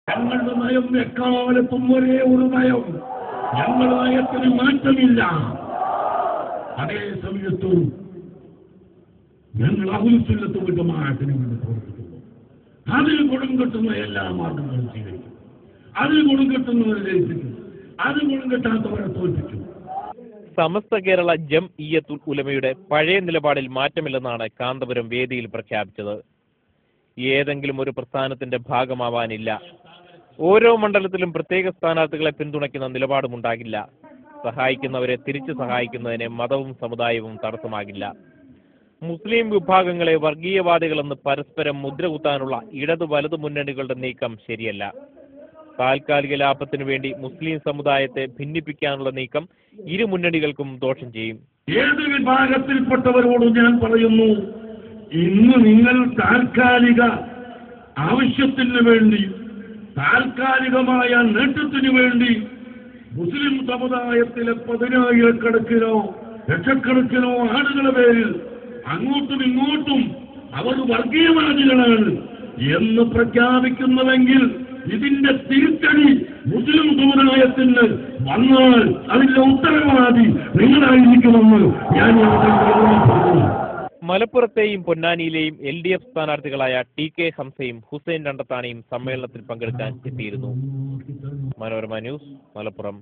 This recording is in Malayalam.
ഞങ്ങളുടെ നയം എക്കാലത്തും ഒരേ ഒരു നയം. ഞങ്ങളുടെ നയത്തിന് മാറ്റമില്ല. അതേ സമയത്തും ഞങ്ങൾ അഹ്ലുസുന്നത്ത് വൽ ജമാഅത്തിന് വേണ്ടി പ്രവർത്തിക്കുന്നു. അതിൽ ഗുണം കിട്ടുന്ന എല്ലാ മാർഗങ്ങളും സ്വീകരിക്കും. അതിൽ ഗുണം കിട്ടുന്നവരെ ജയിപ്പിക്കും. അതിൽ ഗുണം കിട്ടാത്തവരെ തോൽപ്പിക്കും. സമസ്ത കേരള ജംഇയ്യത്തുൽ ഉലമയുടെ പഴയ നിലപാടിൽ മാറ്റമില്ലെന്നാണ് കാന്തപുരം വേദിയിൽ പ്രഖ്യാപിച്ചത്. ഏതെങ്കിലും ഒരു പ്രസ്ഥാനത്തിന്റെ ഭാഗമാവാനില്ല. ഓരോ മണ്ഡലത്തിലും പ്രത്യേക സ്ഥാനാർത്ഥികളെ പിന്തുണയ്ക്കുന്ന നിലപാടുമുണ്ടാകില്ല. സഹായിക്കുന്നവരെ തിരിച്ചു സഹായിക്കുന്നതിന് മതവും സമുദായവും തടസ്സമാകില്ല. മുസ്ലിം വിഭാഗങ്ങളെ വർഗീയവാദികളെന്ന് പരസ്പരം മുദ്രകുത്താനുള്ള ഇടതു വലതു മുന്നണികളുടെ നീക്കം ശരിയല്ല. താൽക്കാലിക ലാഭത്തിനു വേണ്ടി മുസ്ലിം സമുദായത്തെ ഭിന്നിപ്പിക്കാനുള്ള നീക്കം ഇരു മുന്നണികൾക്കും ദോഷം ചെയ്യും. ഏത് വിഭാഗത്തിൽപ്പെട്ടവരോട് ഞാൻ പറയുന്നു, ഇന്ന് നിങ്ങൾ താൽക്കാലിക ആവശ്യത്തിന് വേണ്ടി, താൽക്കാലികമായ നേട്ടത്തിനു വേണ്ടി മുസ്ലിം സമുദായത്തിലെ 10,000-കണക്കിനോ ലക്ഷക്കണക്കിനോ ആളുകളുടെ പേരിൽ അങ്ങോട്ടും ഇങ്ങോട്ടും അവർ വർഗീയവാദികളാണ് എന്ന് പ്രഖ്യാപിക്കുന്നുവെങ്കിൽ ഇതിന്റെ തിരിച്ചടി മുസ്ലിം സമുദായത്തിന് വന്നാൽ അതിന്റെ ഉത്തരവാദി നിങ്ങളായിരിക്കുമെന്ന് ഞാൻ ഓർമ്മിപ്പിക്കുന്നു. മലപ്പുറത്തെയും പൊന്നാനിയിലെയും LDF സ്ഥാനാർത്ഥികളായ TK ഹംസയും ഹുസൈൻ രണ്ടത്താണിയും സമ്മേളനത്തിൽ പങ്കെടുക്കാൻ എത്തിയിരുന്നു. മനോരമ ന്യൂസ്, മലപ്പുറം.